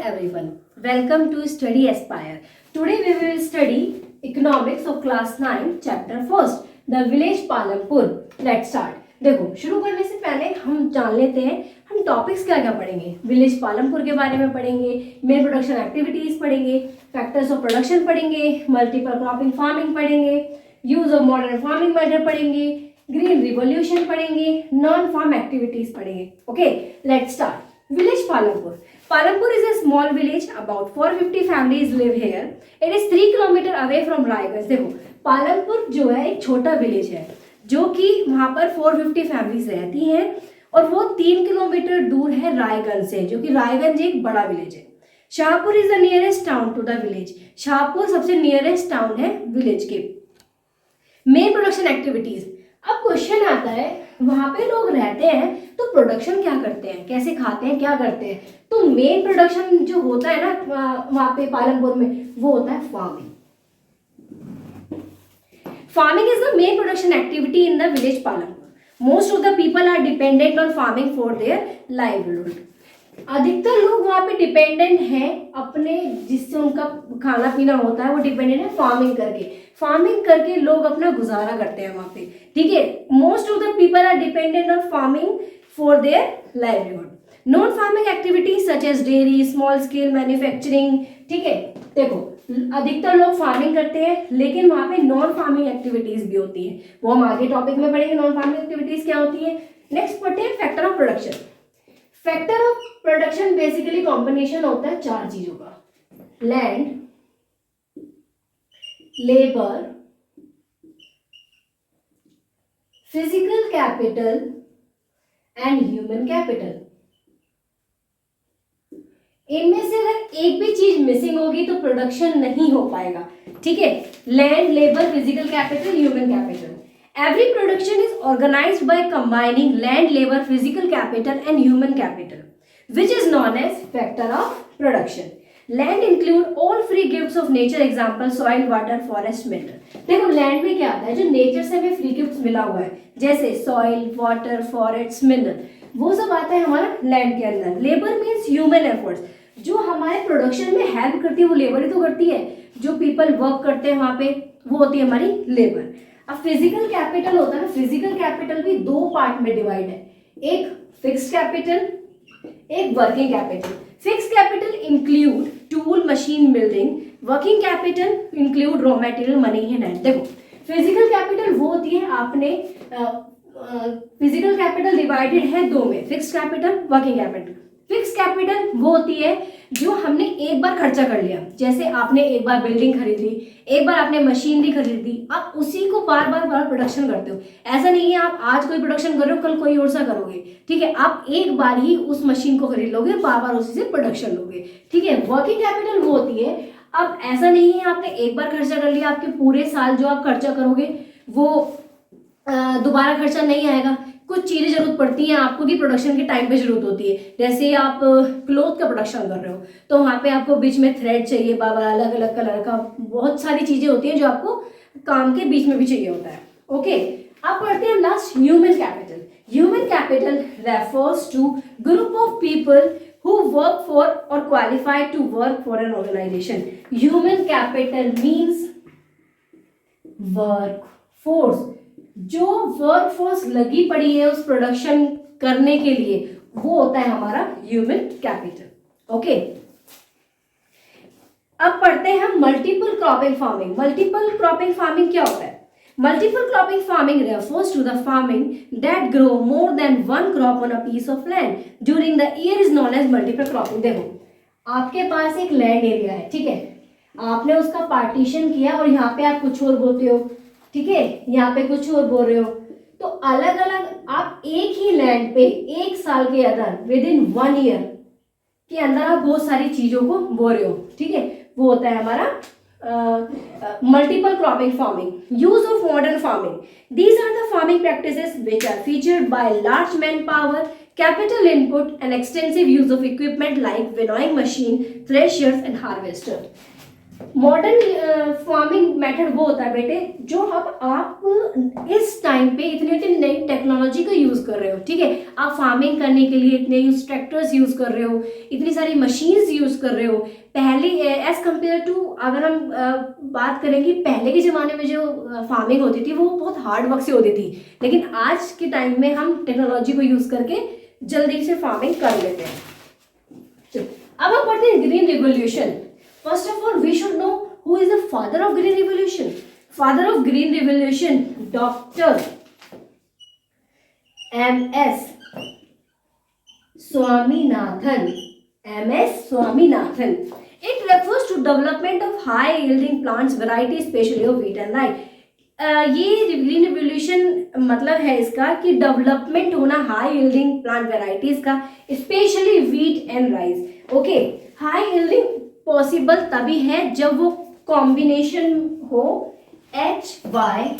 everyone. Welcome to Study Aspire. Today we will study economics of class 9 chapter 1st the village Palampur. Let's start. देखो शुरू करने से पहले हम जान लेते हैं हम टॉपिक्स क्या क्या पढ़ेंगे. विलेज पालमपुर के बारे में पढ़ेंगे, मेन प्रोडक्शन एक्टिविटीज पढ़ेंगे, फैक्टर्स ऑफ प्रोडक्शन पढ़ेंगे, मल्टीपल क्रॉपिंग फार्मिंग पढ़ेंगे, use of modern farming method पढ़ेंगे, ग्रीन रिवॉल्यूशन पढ़ेंगे, नॉन फार्म एक्टिविटीज पढ़ेंगे. Okay, let's start. Village Palampur. Palampur is a small village. About 450 families live here. It is 3 kilometer away from Raiganj. देखो पालमपुर जो है एक छोटा village है जो कि वहाँ पर 450 फैमिलीज रहती हैं और वो 3 किलोमीटर दूर है रायगंज से, जो कि रायगंज एक बड़ा विलेज है. Shahpur is the nearest town to the village. Shahpur सबसे नियरेस्ट टाउन है विलेज के. Main production activities. अब क्वेश्चन आता है वहां पे लोग रहते हैं तो प्रोडक्शन क्या करते हैं, कैसे खाते हैं, क्या करते हैं. तो मेन प्रोडक्शन जो होता है ना वहां पे पालमपुर में वो होता है farming. Farming is the main production activity in the village Palampur. Most of the people are dependent on farming for their livelihood. अधिकतर लोग वहाँ पे डिपेंडेंट हैं अपने, जिससे उनका खाना पीना होता है वो डिपेंडेंट है फार्मिंग करके. फार्मिंग करके लोग अपना गुजारा करते हैं वहाँ पे. ठीक है, most of the people are dependent on farming for their livelihood. Non farming activities such as dairy, small scale manufacturing. ठीक है, देखो अधिकतर लोग फार्मिंग करते हैं लेकिन वहाँ पे नॉन फार्मिंग एक्टिविटीज भी होती है, वो हम आगे टॉपिक में पढ़ेंगे नॉन फार्मिंग एक्टिविटीज क्या होती है. नेक्स्ट पढ़ते हैं factor of production. Factor of production basically combination होता है 4 चीजों का: land, labour, physical capital and human capital. इनमें से अगर एक भी चीज मिसिंग होगी तो प्रोडक्शन नहीं हो पाएगा. ठीक है, land, labour, physical capital, human capital. Every production is organized by combining land, labor, physical capital and human capital, which is known as factor of production. Land include all free gifts of nature, example soil, water, forest, mineral. देखो land में क्या आता है, जो nature से हमें free gifts मिला हुआ है जैसे सॉइल, वाटर, फॉरेस्ट, मिनरल, वो सब आता है हमारा लैंड के अंदर. लेबर मीन्स ह्यूमन एफर्ट्स, जो हमारे प्रोडक्शन में हेल्प करती है वो लेबर ही तो करती है. जो पीपल वर्क करते हैं वहाँ पे वो होती है हमारी लेबर. अब फिजिकल कैपिटल होता है ना, फिजिकल कैपिटल भी 2 पार्ट में डिवाइड है, एक फिक्स्ड कैपिटल, एक working capital. Fixed capital include tool, machine, building. Working capital include raw material, money and land. देखो फिजिकल कैपिटल वो होती है आपने फिजिकल कैपिटल डिवाइडेड है 2 में, fixed capital, working capital. Fix capital वो होती है जो हमने एक बार खर्चा कर लिया, जैसे आपने एक बार बिल्डिंग खरीद ली, एक बार आपने मशीनरी खरीद ली, आप उसी को बार बार प्रोडक्शन करते हो. ऐसा नहीं है आप आज कोई प्रोडक्शन कर रहे हो कल कोई और सा करोगे. ठीक है, आप एक बार ही उस मशीन को खरीद लोगे, बार बार उसी से प्रोडक्शन लोगे. ठीक है, वर्किंग कैपिटल वो होती है अब ऐसा नहीं है आपने एक बार खर्चा कर लिया, आपके पूरे साल जो आप खर्चा करोगे वो दोबारा खर्चा नहीं आएगा. कुछ चीज़ें जरूरत पड़ती हैं आपको कि प्रोडक्शन के टाइम पे जरूरत होती है. जैसे आप क्लोथ का प्रोडक्शन कर रहे हो तो वहाँ पे आपको बीच में थ्रेड चाहिए, बाबा अलग अलग कलर का, बहुत सारी चीज़ें होती हैं जो आपको काम के बीच में भी चाहिए होता है. ओके, अब पढ़ते हैं last human capital. Human capital refers to group of people who work for or qualified to work for an organization. Human capital means workforce. जो वर्कफोर्स लगी पड़ी है उस प्रोडक्शन करने के लिए वो होता है हमारा ह्यूमन कैपिटल. ओके, अब पढ़ते हैं हम multiple cropping farming. Multiple cropping farming क्या होता है? Multiple cropping farming refers to the farming that grow more than one crop on a piece of land during the year is known as multiple cropping. देखो आपके पास एक land area है, ठीक है, आपने उसका पार्टीशन किया और यहाँ पे आप कुछ और बोते हो. ठीक है, यहाँ पे कुछ और बोल रहे हो, तो अलग अलग आप एक ही लैंड पे एक साल के अंदर विद इन 1 ईयर के अंदर आप बहुत सारी चीजों को बो रहे हो. ठीक है, वो होता है हमारा multiple cropping farming. Use of modern farming. These are the farming practices which are featured by large man power, capital input and extensive use of equipment like winnowing machine, threshers and harvester. Modern farming method वो होता है बेटे जो आप इस time पे इतनी नई टेक्नोलॉजी का यूज कर रहे हो, ठीक है। आप फार्मिंग करने के लिए इतने ट्रैक्टर्स यूज कर रहे हो, इतनी सारी मशीन्स यूज कर रहे हो। पहले एज कंपेयर टू अगर हम बात करेंगे पहले के जमाने में जो फार्मिंग होती थी वो बहुत हार्ड वर्क से होती थी, लेकिन आज के टाइम में हम टेक्नोलॉजी को यूज करके जल्दी से फार्मिंग कर लेते हैं। चलो अब हम पढ़ते हैं green revolution. First of all, we should know who is the father of Green Revolution. Father of Green Revolution, Dr. M.S. Swaminathan. M.S. Swaminathan. It refers to development of high-yielding plants, variety especially of wheat and rye. ये green revolution मतलब है इसका कि development होना high yielding plant varieties का, specially wheat and rice. Okay, high yielding possible तभी है जब वो कॉम्बिनेशन हो HYV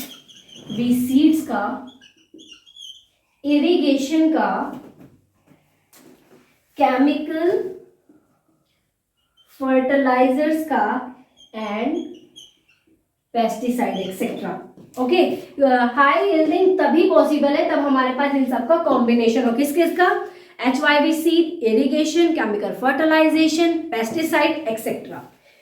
सीड्स का, इरिगेशन का, केमिकल फर्टिलाइजर्स का and pesticide etcetera. Okay, high yielding तभी पॉसिबल है तब हमारे पास इन सब का कॉम्बिनेशन हो। किस किस का? HYV seed, irrigation, chemical fertilisation, pesticide etcetera.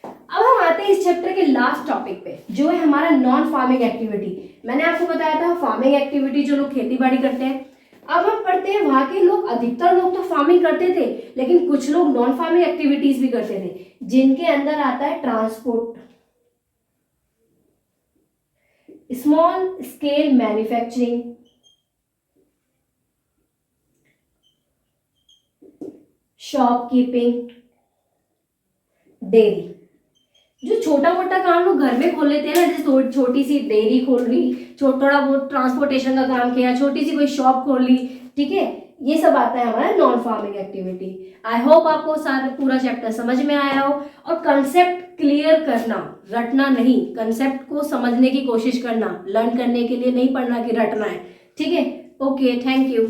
अब हम आते हैं इस चैप्टर के लास्ट टॉपिक पे जो है हमारा नॉन फार्मिंग एक्टिविटी। मैंने आपको बताया था फार्मिंग एक्टिविटी जो लोग खेती बाड़ी करते हैं। अब हम पढ़ते हैं वहां के लोग, अधिकतर लोग तो फार्मिंग करते थे लेकिन कुछ लोग नॉन फार्मिंग एक्टिविटीज भी करते थे जिनके अंदर आता है transport, small scale manufacturing, shopkeeping, dairy. जो छोटा मोटा काम लोग घर में खोल लेते हैं ना, जैसे छोटी सी डेयरी खोल ली, थोड़ा बहुत ट्रांसपोर्टेशन का काम किया, छोटी सी कोई शॉप खोल ली, ठीक है, ये सब आता है हमारा non farming activity. I hope आपको सारा पूरा चैप्टर समझ में आया हो। और कंसेप्ट क्लियर करना, रटना नहीं, कंसेप्ट को समझने की कोशिश करना, लर्न करने के लिए नहीं पढ़ना कि रटना है, ठीक है। Okay, thank you.